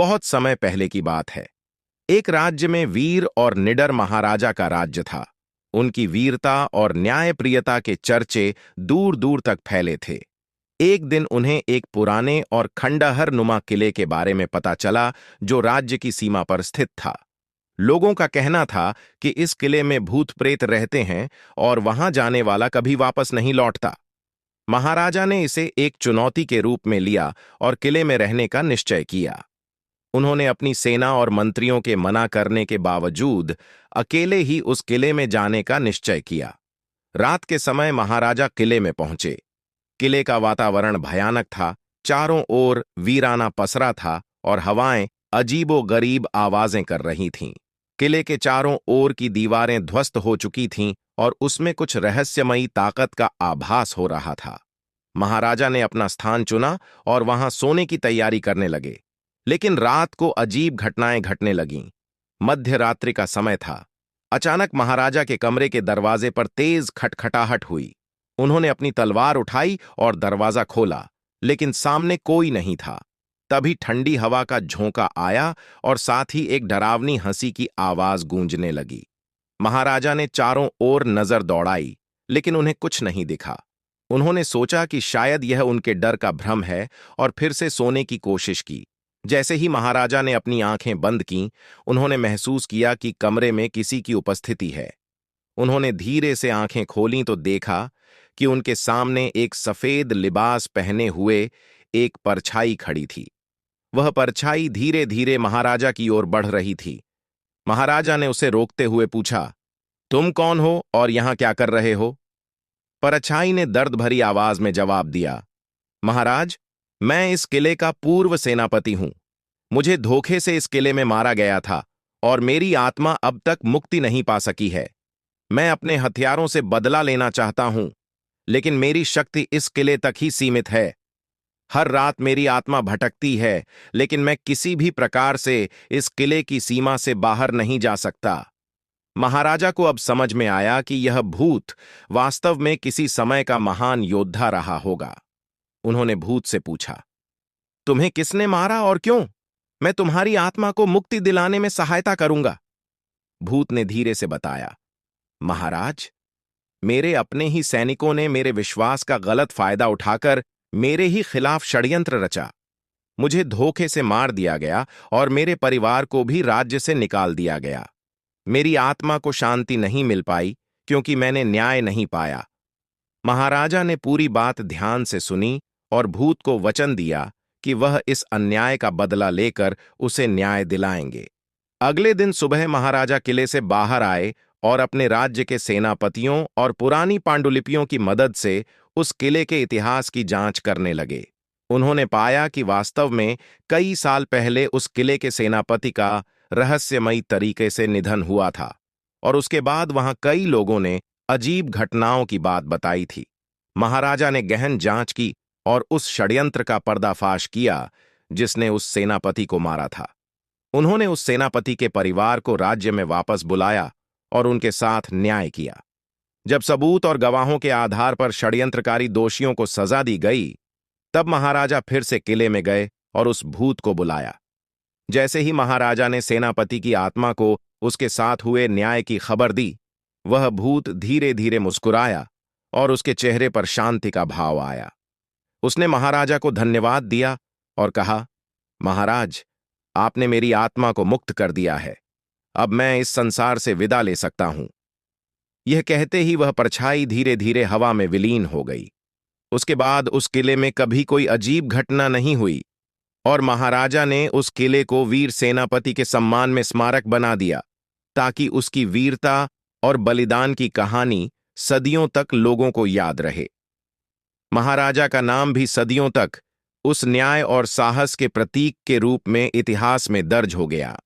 बहुत समय पहले की बात है। एक राज्य में वीर और निडर महाराजा का राज्य था। उनकी वीरता और न्यायप्रियता के चर्चे दूर दूर तक फैले थे। एक दिन उन्हें एक पुराने और खंडहर नुमा किले के बारे में पता चला, जो राज्य की सीमा पर स्थित था। लोगों का कहना था कि इस किले में भूत प्रेत रहते हैं और वहां जाने वाला कभी वापस नहीं लौटता। महाराजा ने इसे एक चुनौती के रूप में लिया और किले में रहने का निश्चय किया। उन्होंने अपनी सेना और मंत्रियों के मना करने के बावजूद अकेले ही उस किले में जाने का निश्चय किया। रात के समय महाराजा किले में पहुंचे। किले का वातावरण भयानक था। चारों ओर वीराना पसरा था और हवाएं अजीबो-गरीब आवाजें कर रही थीं। किले के चारों ओर की दीवारें ध्वस्त हो चुकी थीं और उसमें कुछ रहस्यमयी ताकत का आभास हो रहा था। महाराजा ने अपना स्थान चुना और वहां सोने की तैयारी करने लगे। लेकिन रात को अजीब घटनाएं घटने लगीं। मध्य रात्रि का समय था। अचानक महाराजा के कमरे के दरवाजे पर तेज खटखटाहट हुई। उन्होंने अपनी तलवार उठाई और दरवाजा खोला, लेकिन सामने कोई नहीं था। तभी ठंडी हवा का झोंका आया और साथ ही एक डरावनी हंसी की आवाज गूंजने लगी। महाराजा ने चारों ओर नजर दौड़ाई, लेकिन उन्हें कुछ नहीं दिखा। उन्होंने सोचा कि शायद यह उनके डर का भ्रम है और फिर से सोने की कोशिश की। जैसे ही महाराजा ने अपनी आंखें बंद कीं, उन्होंने महसूस किया कि कमरे में किसी की उपस्थिति है। उन्होंने धीरे से आंखें खोलीं तो देखा कि उनके सामने एक सफेद लिबास पहने हुए एक परछाई खड़ी थी। वह परछाई धीरे धीरे महाराजा की ओर बढ़ रही थी। महाराजा ने उसे रोकते हुए पूछा, तुम कौन हो और यहां क्या कर रहे हो? परछाई ने दर्द भरी आवाज में जवाब दिया, महाराज, मैं इस किले का पूर्व सेनापति हूं। मुझे धोखे से इस किले में मारा गया था और मेरी आत्मा अब तक मुक्ति नहीं पा सकी है। मैं अपने हथियारों से बदला लेना चाहता हूं, लेकिन मेरी शक्ति इस किले तक ही सीमित है। हर रात मेरी आत्मा भटकती है, लेकिन मैं किसी भी प्रकार से इस किले की सीमा से बाहर नहीं जा सकता। महाराजा को अब समझ में आया कि यह भूत वास्तव में किसी समय का महान योद्धा रहा होगा। उन्होंने भूत से पूछा, तुम्हें किसने मारा और क्यों? मैं तुम्हारी आत्मा को मुक्ति दिलाने में सहायता करूंगा। भूत ने धीरे से बताया, महाराज, मेरे अपने ही सैनिकों ने मेरे विश्वास का गलत फायदा उठाकर मेरे ही खिलाफ षड्यंत्र रचा। मुझे धोखे से मार दिया गया और मेरे परिवार को भी राज्य से निकाल दिया गया। मेरी आत्मा को शांति नहीं मिल पाई क्योंकि मैंने न्याय नहीं पाया। महाराजा ने पूरी बात ध्यान से सुनी और भूत को वचन दिया कि वह इस अन्याय का बदला लेकर उसे न्याय दिलाएंगे। अगले दिन सुबह महाराजा किले से बाहर आए और अपने राज्य के सेनापतियों और पुरानी पांडुलिपियों की मदद से उस किले के इतिहास की जांच करने लगे। उन्होंने पाया कि वास्तव में कई साल पहले उस किले के सेनापति का रहस्यमयी तरीके से निधन हुआ था और उसके बाद वहां कई लोगों ने अजीब घटनाओं की बात बताई थी। महाराजा ने गहन जांच की और उस षड्यंत्र का पर्दाफाश किया जिसने उस सेनापति को मारा था। उन्होंने उस सेनापति के परिवार को राज्य में वापस बुलाया और उनके साथ न्याय किया। जब सबूत और गवाहों के आधार पर षड्यंत्रकारी दोषियों को सजा दी गई, तब महाराजा फिर से किले में गए और उस भूत को बुलाया। जैसे ही महाराजा ने सेनापति की आत्मा को उसके साथ हुए न्याय की खबर दी, वह भूत धीरे धीरे मुस्कुराया और उसके चेहरे पर शांति का भाव आया। उसने महाराजा को धन्यवाद दिया और कहा, महाराज, आपने मेरी आत्मा को मुक्त कर दिया है। अब मैं इस संसार से विदा ले सकता हूं। यह कहते ही वह परछाई धीरे धीरे हवा में विलीन हो गई। उसके बाद उस किले में कभी कोई अजीब घटना नहीं हुई और महाराजा ने उस किले को वीर सेनापति के सम्मान में स्मारक बना दिया, ताकि उसकी वीरता और बलिदान की कहानी सदियों तक लोगों को याद रहे। महाराजा का नाम भी सदियों तक उस न्याय और साहस के प्रतीक के रूप में इतिहास में दर्ज हो गया।